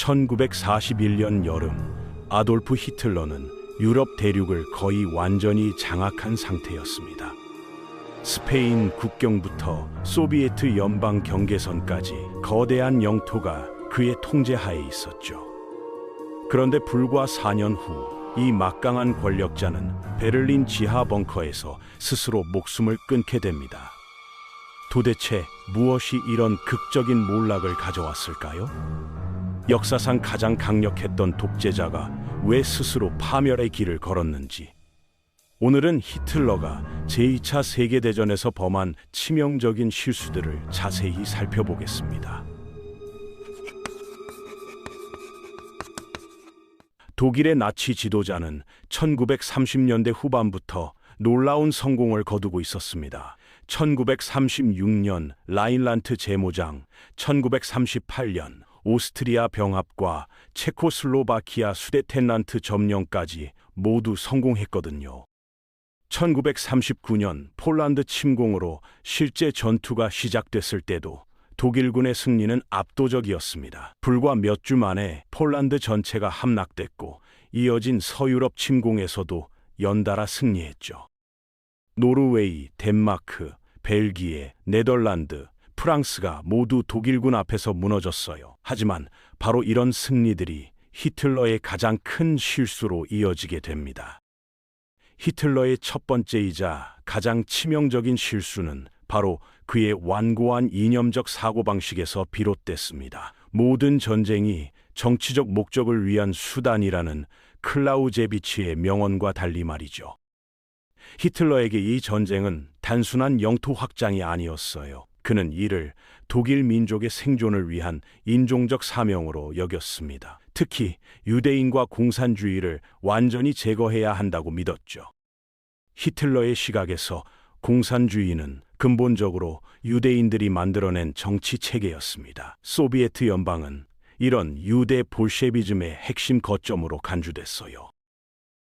1941년 여름, 아돌프 히틀러는 유럽 대륙을 거의 완전히 장악한 상태였습니다. 스페인 국경부터 소비에트 연방 경계선까지 거대한 영토가 그의 통제하에 있었죠. 그런데 불과 4년 후 이 막강한 권력자는 베를린 지하 벙커에서 스스로 목숨을 끊게 됩니다. 도대체 무엇이 이런 극적인 몰락을 가져왔을까요? 역사상 가장 강력했던 독재자가 왜 스스로 파멸의 길을 걸었는지, 오늘은 히틀러가 제2차 세계대전에서 범한 치명적인 실수들을 자세히 살펴보겠습니다. 독일의 나치 지도자는 1930년대 후반부터 놀라운 성공을 거두고 있었습니다. 1936년 라인란트 재무장, 1938년 오스트리아 병합과 체코슬로바키아 수데텐란트 점령까지 모두 성공했거든요. 1939년 폴란드 침공으로 실제 전투가 시작됐을 때도 독일군의 승리는 압도적이었습니다. 불과 몇 주 만에 폴란드 전체가 함락됐고 이어진 서유럽 침공에서도 연달아 승리했죠. 노르웨이, 덴마크, 벨기에, 네덜란드, 프랑스가 모두 독일군 앞에서 무너졌어요. 하지만 바로 이런 승리들이 히틀러의 가장 큰 실수로 이어지게 됩니다. 히틀러의 첫 번째이자 가장 치명적인 실수는 바로 그의 완고한 이념적 사고방식에서 비롯됐습니다. 모든 전쟁이 정치적 목적을 위한 수단이라는 클라우제비치의 명언과 달리 말이죠. 히틀러에게 이 전쟁은 단순한 영토 확장이 아니었어요. 그는 이를 독일 민족의 생존을 위한 인종적 사명으로 여겼습니다. 특히 유대인과 공산주의를 완전히 제거해야 한다고 믿었죠. 히틀러의 시각에서 공산주의는 근본적으로 유대인들이 만들어낸 정치 체계였습니다. 소비에트 연방은 이런 유대 볼셰비즘의 핵심 거점으로 간주됐어요.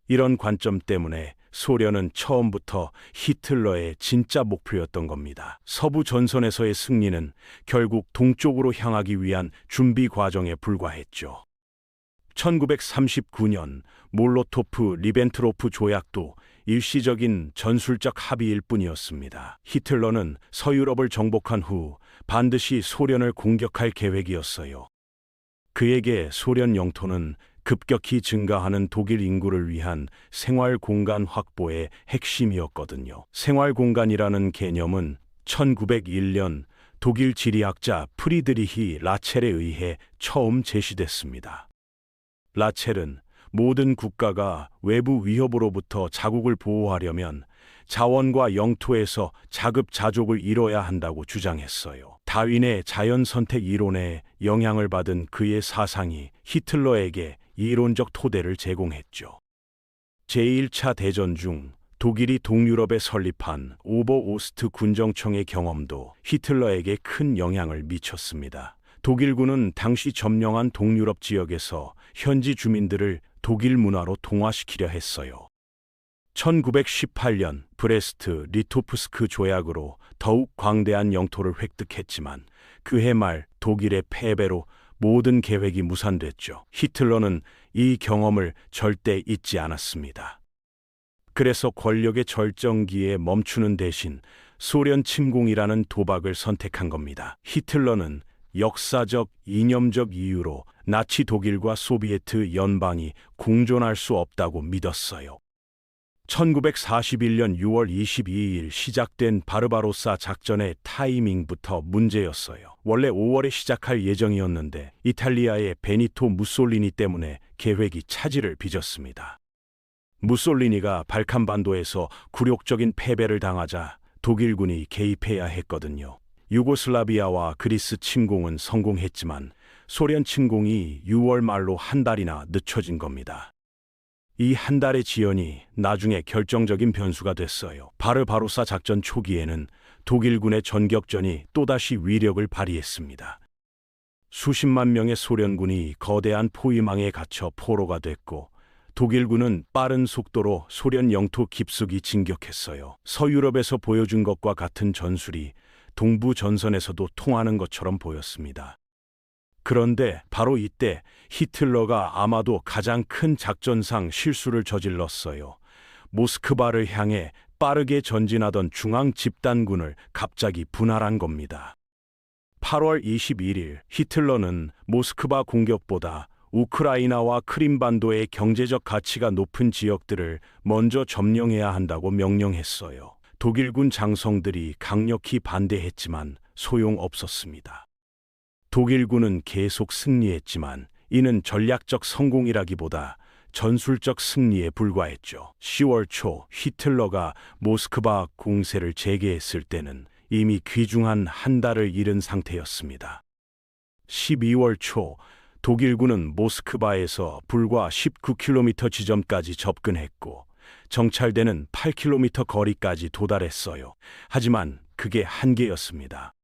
이런 관점 때문에 소련은 처음부터 히틀러의 진짜 목표였던 겁니다. 서부 전선에서의 승리는 결국 동쪽으로 향하기 위한 준비 과정에 불과했죠. 1939년 몰로토프-리벤트로프 조약도 일시적인 전술적 합의일 뿐이었습니다. 히틀러는 서유럽을 정복한 후 반드시 소련을 공격할 계획이었어요. 그에게 소련 영토는 급격히 증가하는 독일 인구를 위한 생활 공간 확보의 핵심이었거든요. 생활 공간이라는 개념은 1901년 독일 지리학자 프리드리히 라첼에 의해 처음 제시됐습니다. 라첼은 모든 국가가 외부 위협으로부터 자국을 보호하려면 자원과 영토에서 자급자족을 이뤄야 한다고 주장했어요. 다윈의 자연선택 이론에 영향을 받은 그의 사상이 히틀러에게 이론적 토대를 제공했죠. 제1차 대전 중 독일이 동유럽에 설립한 오버오스트 군정청의 경험도 히틀러에게 큰 영향을 미쳤습니다. 독일군은 당시 점령한 동유럽 지역에서 현지 주민들을 독일 문화로 동화시키려 했어요. 1918년 브레스트 리토프스크 조약으로 더욱 광대한 영토를 획득했지만 그해 말 독일의 패배로 모든 계획이 무산됐죠. 히틀러는 이 경험을 절대 잊지 않았습니다. 그래서 권력의 절정기에 멈추는 대신 소련 침공이라는 도박을 선택한 겁니다. 히틀러는 역사적, 이념적 이유로 나치 독일과 소비에트 연방이 공존할 수 없다고 믿었어요. 1941년 6월 22일 시작된 바르바로사 작전의 타이밍부터 문제였어요. 원래 5월에 시작할 예정이었는데 이탈리아의 베니토 무솔리니 때문에 계획이 차질을 빚었습니다. 무솔리니가 발칸반도에서 굴욕적인 패배를 당하자 독일군이 개입해야 했거든요. 유고슬라비아와 그리스 침공은 성공했지만 소련 침공이 6월 말로 한 달이나 늦춰진 겁니다. 이 한 달의 지연이 나중에 결정적인 변수가 됐어요. 바르바로사 작전 초기에는 독일군의 전격전이 또다시 위력을 발휘했습니다. 수십만 명의 소련군이 거대한 포위망에 갇혀 포로가 됐고 독일군은 빠른 속도로 소련 영토 깊숙이 진격했어요. 서유럽에서 보여준 것과 같은 전술이 동부 전선에서도 통하는 것처럼 보였습니다. 그런데 바로 이때 히틀러가 아마도 가장 큰 작전상 실수를 저질렀어요. 모스크바를 향해 빠르게 전진하던 중앙 집단군을 갑자기 분할한 겁니다. 8월 21일 히틀러는 모스크바 공격보다 우크라이나와 크림반도의 경제적 가치가 높은 지역들을 먼저 점령해야 한다고 명령했어요. 독일군 장성들이 강력히 반대했지만 소용없었습니다. 독일군은 계속 승리했지만 이는 전략적 성공이라기보다 전술적 승리에 불과했죠. 10월 초 히틀러가 모스크바 공세를 재개했을 때는 이미 귀중한 한 달을 잃은 상태였습니다. 12월 초 독일군은 모스크바에서 불과 19km 지점까지 접근했고 정찰대는 8km 거리까지 도달했어요. 하지만 그게 한계였습니다.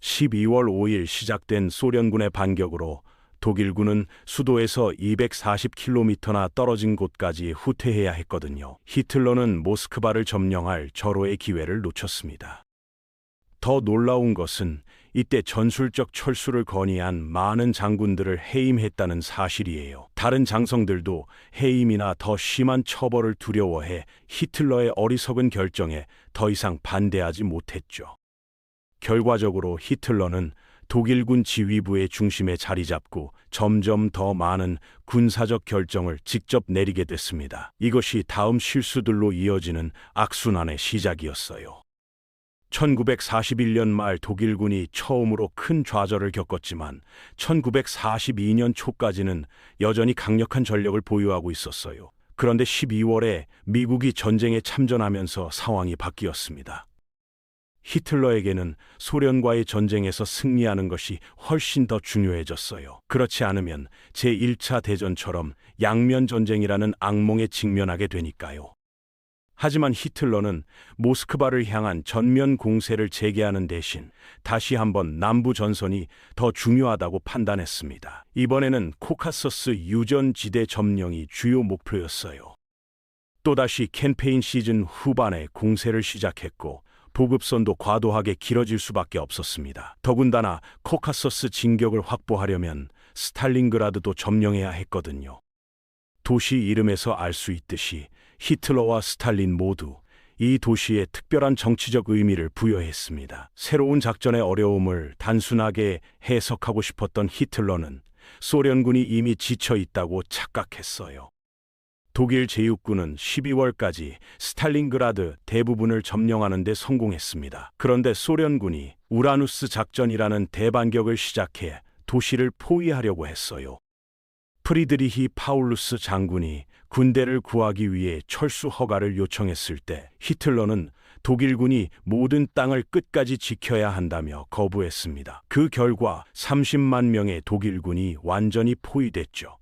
12월 5일 시작된 소련군의 반격으로 독일군은 수도에서 240km나 떨어진 곳까지 후퇴해야 했거든요. 히틀러는 모스크바를 점령할 절호의 기회를 놓쳤습니다. 더 놀라운 것은 이때 전술적 철수를 건의한 많은 장군들을 해임했다는 사실이에요. 다른 장성들도 해임이나 더 심한 처벌을 두려워해 히틀러의 어리석은 결정에 더 이상 반대하지 못했죠. 결과적으로 히틀러는 독일군 지휘부의 중심에 자리 잡고 점점 더 많은 군사적 결정을 직접 내리게 됐습니다. 이것이 다음 실수들로 이어지는 악순환의 시작이었어요. 1941년 말 독일군이 처음으로 큰 좌절을 겪었지만 1942년 초까지는 여전히 강력한 전력을 보유하고 있었어요. 그런데 12월에 미국이 전쟁에 참전하면서 상황이 바뀌었습니다. 히틀러에게는 소련과의 전쟁에서 승리하는 것이 훨씬 더 중요해졌어요. 그렇지 않으면 제1차 대전처럼 양면 전쟁이라는 악몽에 직면하게 되니까요. 하지만 히틀러는 모스크바를 향한 전면 공세를 재개하는 대신 다시 한번 남부 전선이 더 중요하다고 판단했습니다. 이번에는 코카서스 유전지대 점령이 주요 목표였어요. 또다시 캠페인 시즌 후반에 공세를 시작했고 보급선도 과도하게 길어질 수밖에 없었습니다. 더군다나 코카서스 진격을 확보하려면 스탈린그라드도 점령해야 했거든요. 도시 이름에서 알 수 있듯이 히틀러와 스탈린 모두 이 도시에 특별한 정치적 의미를 부여했습니다. 새로운 작전의 어려움을 단순하게 해석하고 싶었던 히틀러는 소련군이 이미 지쳐 있다고 착각했어요. 독일 제육군은 12월까지 스탈린그라드 대부분을 점령하는 데 성공했습니다. 그런데 소련군이 우라누스 작전이라는 대반격을 시작해 도시를 포위하려고 했어요. 프리드리히 파울루스 장군이 군대를 구하기 위해 철수 허가를 요청했을 때 히틀러는 독일군이 모든 땅을 끝까지 지켜야 한다며 거부했습니다. 그 결과 30만 명의 독일군이 완전히 포위됐죠.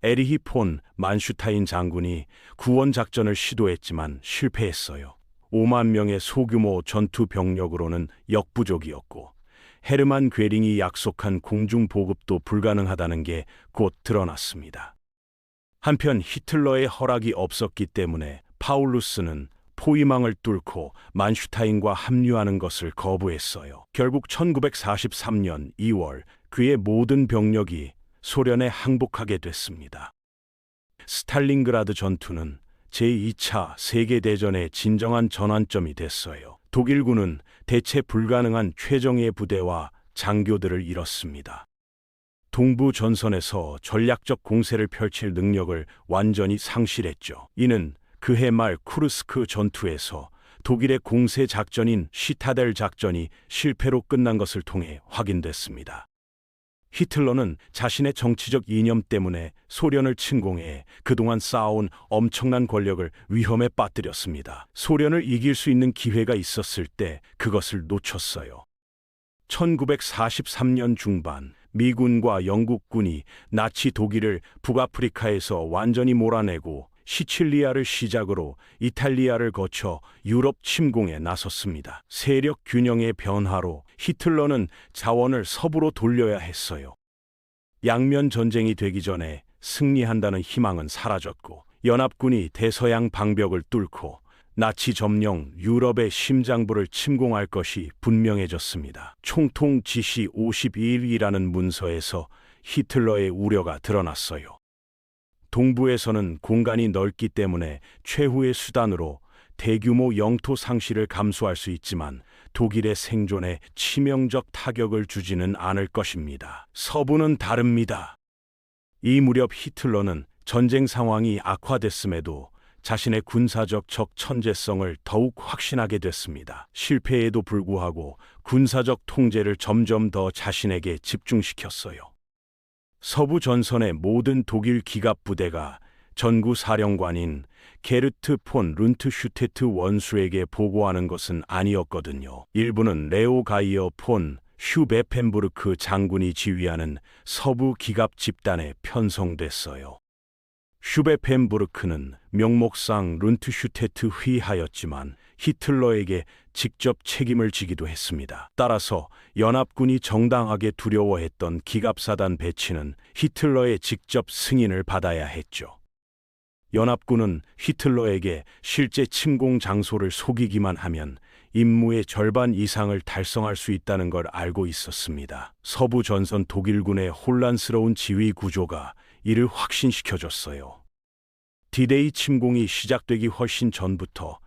에리히 폰 만슈타인 장군이 구원 작전을 시도했지만 실패했어요. 5만 명의 소규모 전투 병력으로는 역부족이었고 헤르만 괴링이 약속한 공중 보급도 불가능하다는 게 곧 드러났습니다. 한편 히틀러의 허락이 없었기 때문에 파울루스는 포위망을 뚫고 만슈타인과 합류하는 것을 거부했어요. 결국 1943년 2월 그의 모든 병력이 소련에 항복하게 됐습니다. 스탈린그라드 전투는 제2차 세계대전의 진정한 전환점이 됐어요. 독일군은 대체 불가능한 최정예 부대와 장교들을 잃었습니다. 동부 전선에서 전략적 공세를 펼칠 능력을 완전히 상실했죠. 이는 그해 말 쿠르스크 전투에서 독일의 공세 작전인 시타델 작전이 실패로 끝난 것을 통해 확인됐습니다. 히틀러는 자신의 정치적 이념 때문에 소련을 침공해 그동안 쌓아온 엄청난 권력을 위험에 빠뜨렸습니다. 소련을 이길 수 있는 기회가 있었을 때 그것을 놓쳤어요. 1943년 중반 미군과 영국군이 나치 독일을 북아프리카에서 완전히 몰아내고 시칠리아를 시작으로 이탈리아를 거쳐 유럽 침공에 나섰습니다. 세력 균형의 변화로 히틀러는 자원을 서부로 돌려야 했어요. 양면 전쟁이 되기 전에 승리한다는 희망은 사라졌고 연합군이 대서양 방벽을 뚫고 나치 점령 유럽의 심장부를 침공할 것이 분명해졌습니다. 총통 지시 52일이라는 문서에서 히틀러의 우려가 드러났어요. 동부에서는 공간이 넓기 때문에 최후의 수단으로 대규모 영토 상실을 감수할 수 있지만 독일의 생존에 치명적 타격을 주지는 않을 것입니다. 서부는 다릅니다. 이 무렵 히틀러는 전쟁 상황이 악화됐음에도 자신의 군사적 적 천재성을 더욱 확신하게 됐습니다. 실패에도 불구하고 군사적 통제를 점점 더 자신에게 집중시켰어요. 서부 전선의 모든 독일 기갑 부대가 전구 사령관인 게르트 폰 룬트슈테트 원수에게 보고하는 것은 아니었거든요. 일부는 레오 가이어 폰 슈베펜부르크 장군이 지휘하는 서부 기갑 집단에 편성됐어요. 슈베펜부르크는 명목상 룬트슈테트 휘하였지만 히틀러에게 직접 책임을 지기도 했습니다. 따라서 연합군이 정당하게 두려워했던 기갑사단 배치는 히틀러의 직접 승인을 받아야 했죠. 연합군은 히틀러에게 실제 침공 장소를 속이기만 하면 임무의 절반 이상을 달성할 수 있다는 걸 알고 있었습니다. 서부 전선 독일군의 혼란스러운 지휘 구조가 이를 확신시켜줬어요. 디데이 침공이 시작되기 훨씬 전부터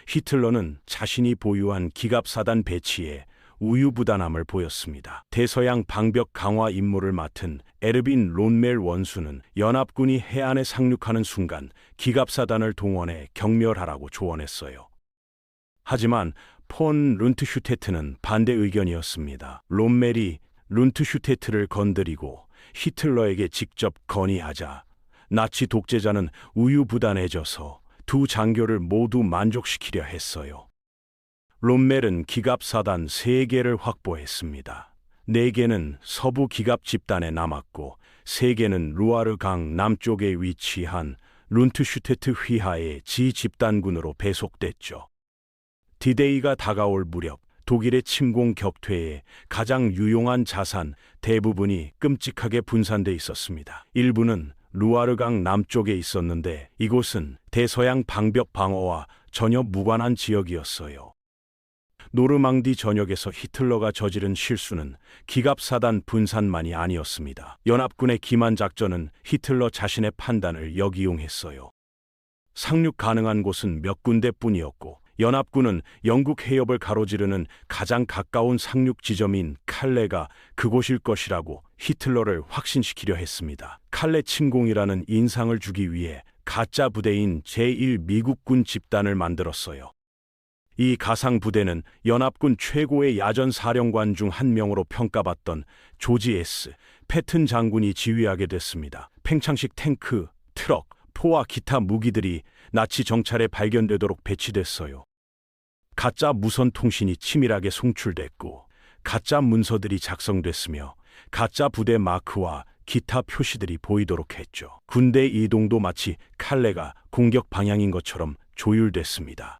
히틀러는 자신이 보유한 기갑사단 배치에 우유부단함을 보였습니다. 대서양 방벽 강화 임무를 맡은 에르빈 론멜 원수는 연합군이 해안에 상륙하는 순간 기갑사단을 동원해 경멸하라고 조언했어요. 하지만 폰 룬트슈테트는 반대 의견이었습니다. 론멜이 룬트슈테트를 건드리고 히틀러에게 직접 건의하자 나치 독재자는 우유부단해져서 두 장교를 모두 만족시키려 했어요. 론멜은 기갑사단 3개를 확보했습니다. 4개는 서부 기갑 집단에 남았고 3개는 루아르 강 남쪽에 위치한 룬트슈테트 휘하의 지 집단군으로 배속됐죠. 디데이가 다가올 무렵 독일의 침공 격퇴에 가장 유용한 자산 대부분이 끔찍하게 분산돼 있었습니다. 일부는 루아르강 남쪽에 있었는데 이곳은 대서양 방벽 방어와 전혀 무관한 지역이었어요. 노르망디 전역에서 히틀러가 저지른 실수는 기갑사단 분산만이 아니었습니다. 연합군의 기만 작전은 히틀러 자신의 판단을 역이용했어요. 상륙 가능한 곳은 몇 군데뿐이었고 연합군은 영국 해협을 가로지르는 가장 가까운 상륙 지점인 칼레가 그곳일 것이라고 히틀러를 확신시키려 했습니다. 칼레 침공이라는 인상을 주기 위해 가짜 부대인 제1미국군 집단을 만들었어요. 이 가상 부대는 연합군 최고의 야전 사령관 중 한 명으로 평가받던 조지 S. 패튼 장군이 지휘하게 됐습니다. 팽창식 탱크, 트럭, 포와 기타 무기들이 나치 정찰에 발견되도록 배치됐어요. 가짜 무선 통신이 치밀하게 송출됐고 가짜 문서들이 작성됐으며 가짜 부대 마크와 기타 표시들이 보이도록 했죠. 군대 이동도 마치 칼레가 공격 방향인 것처럼 조율됐습니다.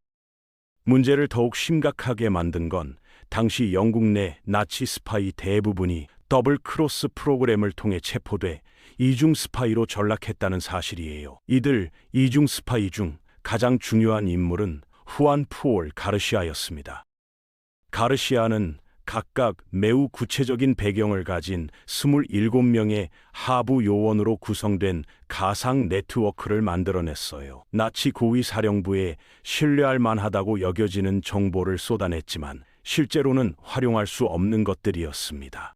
문제를 더욱 심각하게 만든 건 당시 영국 내 나치 스파이 대부분이 더블 크로스 프로그램을 통해 체포돼 이중 스파이로 전락했다는 사실이에요. 이들 이중 스파이 중 가장 중요한 인물은 후안 푸올 가르시아였습니다. 가르시아는 각각 매우 구체적인 배경을 가진 27명의 하부 요원으로 구성된 가상 네트워크를 만들어냈어요. 나치 고위 사령부에 신뢰할 만하다고 여겨지는 정보를 쏟아냈지만 실제로는 활용할 수 없는 것들이었습니다.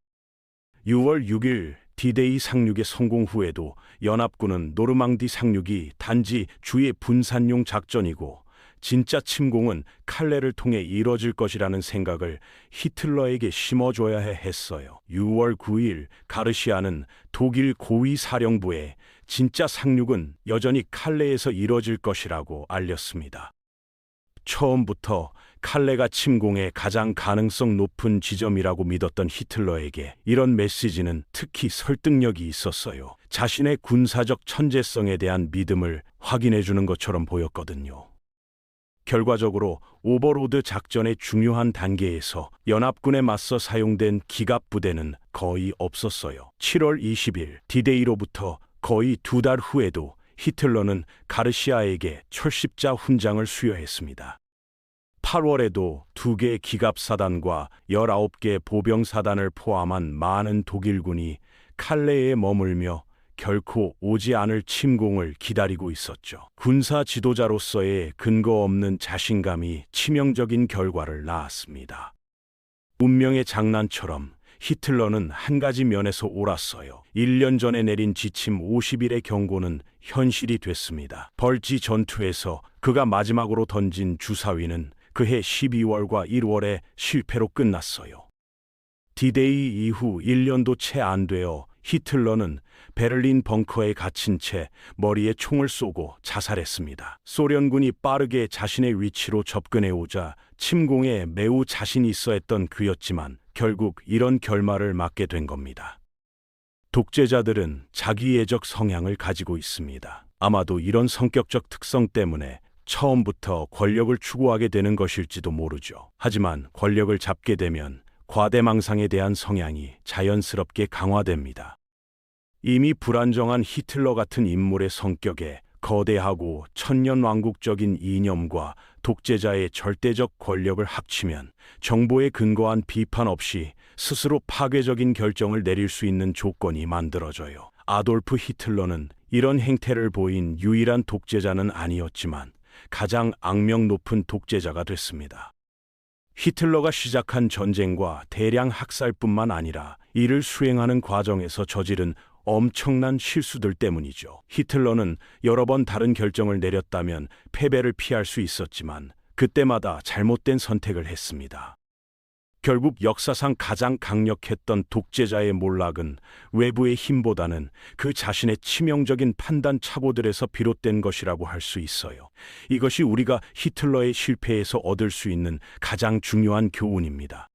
6월 6일 디데이 상륙의 성공 후에도 연합군은 노르망디 상륙이 단지 주의 분산용 작전이고 진짜 침공은 칼레를 통해 이뤄질 것이라는 생각을 히틀러에게 심어줘야 했어요. 6월 9일 가르시아는 독일 고위 사령부에 진짜 상륙은 여전히 칼레에서 이뤄질 것이라고 알렸습니다. 처음부터 칼레가 침공의 가장 가능성 높은 지점이라고 믿었던 히틀러에게 이런 메시지는 특히 설득력이 있었어요. 자신의 군사적 천재성에 대한 믿음을 확인해주는 것처럼 보였거든요. 결과적으로 오버로드 작전의 중요한 단계에서 연합군에 맞서 사용된 기갑 부대는 거의 없었어요. 7월 20일 디데이로부터 거의 2달 후에도 히틀러는 가르시아에게 철십자 훈장을 수여했습니다. 8월에도 2개의 기갑사단과 19개 보병사단을 포함한 많은 독일군이 칼레에 머물며 결코 오지 않을 침공을 기다리고 있었죠. 군사 지도자로서의 근거 없는 자신감이 치명적인 결과를 낳았습니다. 운명의 장난처럼 히틀러는 한 가지 면에서 옳았어요. 1년 전에 내린 지침 50일의 경고는 현실이 됐습니다. 벌지 전투에서 그가 마지막으로 던진 주사위는 그해 12월과 1월에 실패로 끝났어요. 디데이 이후 1년도 채 안 되어 히틀러는 베를린 벙커에 갇힌 채 머리에 총을 쏘고 자살했습니다. 소련군이 빠르게 자신의 위치로 접근해 오자 침공에 매우 자신이 있어 했던 그였지만 결국 이런 결말을 맞게 된 겁니다. 독재자들은 자기애적 성향을 가지고 있습니다. 아마도 이런 성격적 특성 때문에 처음부터 권력을 추구하게 되는 것일지도 모르죠. 하지만 권력을 잡게 되면 과대망상에 대한 성향이 자연스럽게 강화됩니다. 이미 불안정한 히틀러 같은 인물의 성격에 거대하고 천년왕국적인 이념과 독재자의 절대적 권력을 합치면 정보에 근거한 비판 없이 스스로 파괴적인 결정을 내릴 수 있는 조건이 만들어져요. 아돌프 히틀러는 이런 행태를 보인 유일한 독재자는 아니었지만 가장 악명 높은 독재자가 됐습니다. 히틀러가 시작한 전쟁과 대량 학살뿐만 아니라 이를 수행하는 과정에서 저지른 엄청난 실수들 때문이죠. 히틀러는 여러 번 다른 결정을 내렸다면 패배를 피할 수 있었지만 그때마다 잘못된 선택을 했습니다. 결국 역사상 가장 강력했던 독재자의 몰락은 외부의 힘보다는 그 자신의 치명적인 판단 착오들에서 비롯된 것이라고 할 수 있어요. 이것이 우리가 히틀러의 실패에서 얻을 수 있는 가장 중요한 교훈입니다.